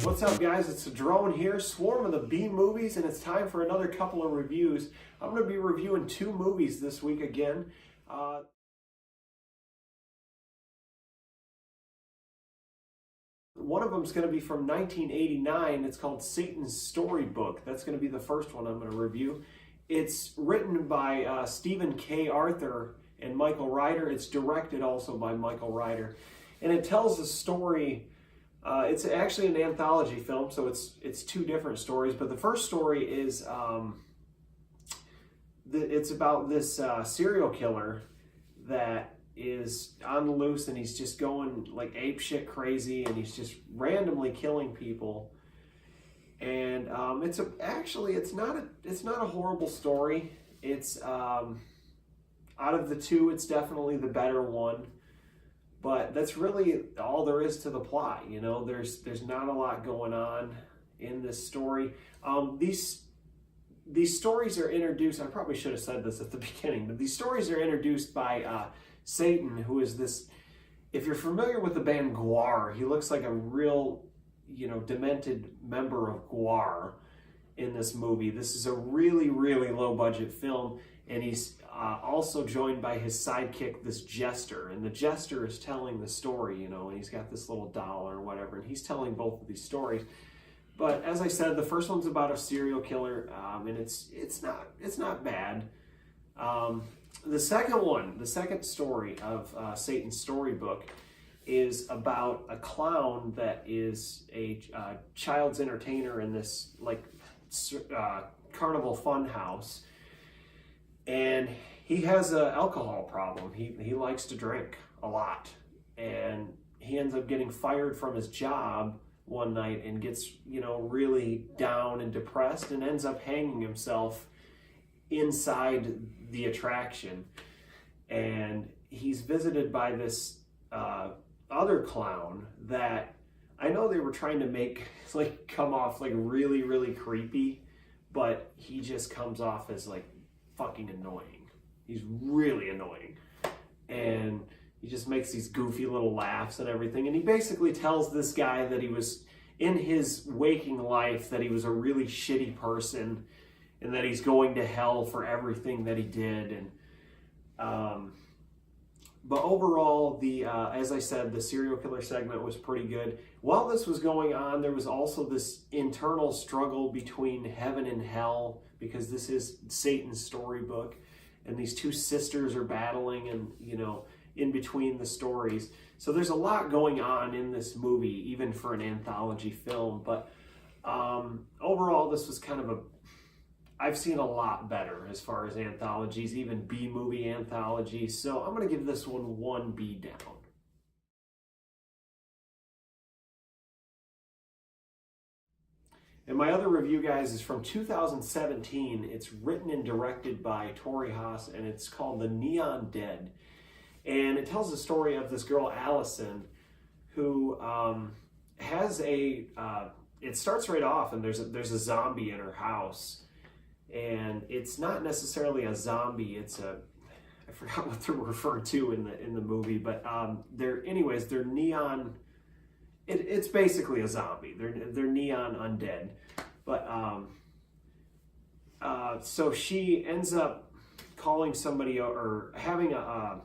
What's up, guys? It's a drone here, Swarm of the B movies, and it's time for another couple of reviews. I'm going to be reviewing two movies this week again. One of them is going to be from 1989. It's called Satan's Storybook. That's going to be the first one I'm going to review. It's written by Stephen K. Arthur and Michael Ryder. It's directed also by Michael Ryder. And it tells a story. It's actually an anthology film, so it's two different stories. But the first story is it's about this serial killer that is on the loose, and he's just going like apeshit crazy, and he's just randomly killing people. And it's not a horrible story. It's out of the two, it's definitely the better one. But that's really all there is to the plot. You know, there's not a lot going on in this story. These stories are introduced. I probably should have said this at the beginning, but these stories are introduced by Satan, who is this. If you're familiar with the band Gwar, he looks like a real, demented member of Gwar in this movie. This is a really, really low budget film, and he's also joined by his sidekick, this jester, and the jester is telling the story, and he's got this little doll or whatever, and he's telling both of these stories. But as I said, the first one's about a serial killer, and it's not bad. The second story of Satan's Storybook is about a clown that is a child's entertainer in this carnival fun house. And he has an alcohol problem. He likes to drink a lot. And he ends up getting fired from his job one night and gets, really down and depressed and ends up hanging himself inside the attraction. And he's visited by this other clown that I know they were trying to make come off really, really creepy, but he just comes off as fucking annoying. He's really annoying, and he just makes these goofy little laughs and everything. And he basically tells this guy that he was in his waking life that he was a really shitty person, and that he's going to hell for everything that he did. And but overall, as I said, the serial killer segment was pretty good. While this was going on, there was also this internal struggle between heaven and hell, because this is Satan's storybook, and these two sisters are battling, and in between the stories. So there's a lot going on in this movie, even for an anthology film. But overall, this was kind of I've seen a lot better as far as anthologies, even B-movie anthologies. So I'm going to give this one B down. And my other review, guys, is from 2017. It's written and directed by Tori Haas, and it's called The Neon Dead. And it tells the story of this girl, Allison, who has it starts right off, and there's a zombie in her house. And it's not necessarily a zombie, I forgot what they're referred to in the movie, but they're neon. It's basically a zombie. They're neon undead. But so she ends up calling somebody or having a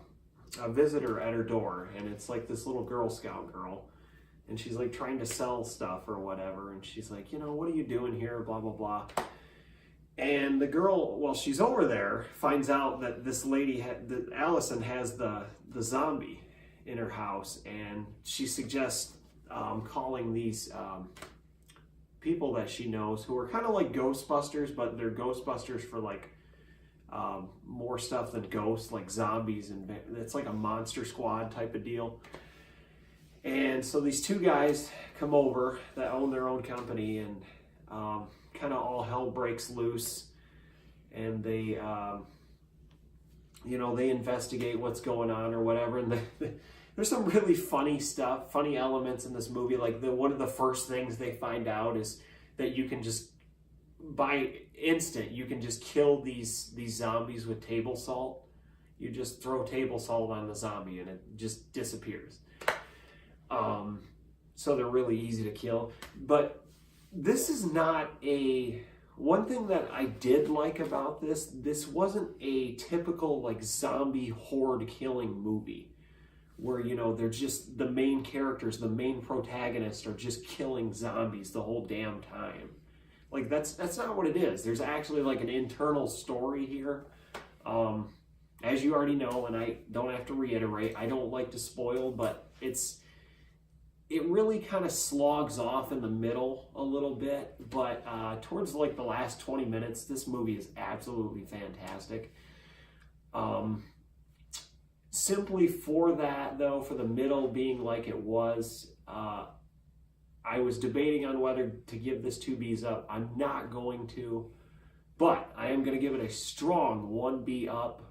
visitor at her door, and it's this little Girl Scout girl, and she's trying to sell stuff or whatever, and she's like, what are you doing here, blah blah blah. And the girl, while she's over there, finds out that this lady, that Allison, has the zombie in her house, and she suggests calling these people that she knows, who are kind of like Ghostbusters, but they're Ghostbusters for more stuff than ghosts, like zombies, and it's like a Monster Squad type of deal. And so these two guys come over that own their own company, and kind of all hell breaks loose, and they they investigate what's going on or whatever. And there's some really funny stuff, funny elements in this movie. One of the first things they find out is that you can just, by instant, you can just kill these zombies with table salt. You just throw table salt on the zombie and it just disappears. so they're really easy to kill. But this is not a... One thing that I did like about this wasn't a typical like zombie horde killing movie where, you know, they're just the main characters, the main protagonists are just killing zombies the whole damn time. Like that's not what it is. There's actually like an internal story here. As you already know, and I don't have to reiterate, I don't like to spoil, but it really kind of slogs off in the middle a little bit, but towards like the last 20 minutes, this movie is absolutely fantastic. Simply for that, though, for the middle being like it was, I was debating on whether to give this 2 Bs up. I'm not going to, but I am going to give it a strong 1 B up.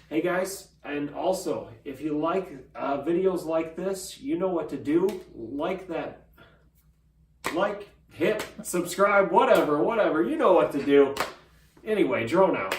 Hey guys, and also, if you like videos like this, you know what to do. Hit, subscribe, whatever, you know what to do. Anyway, drone out.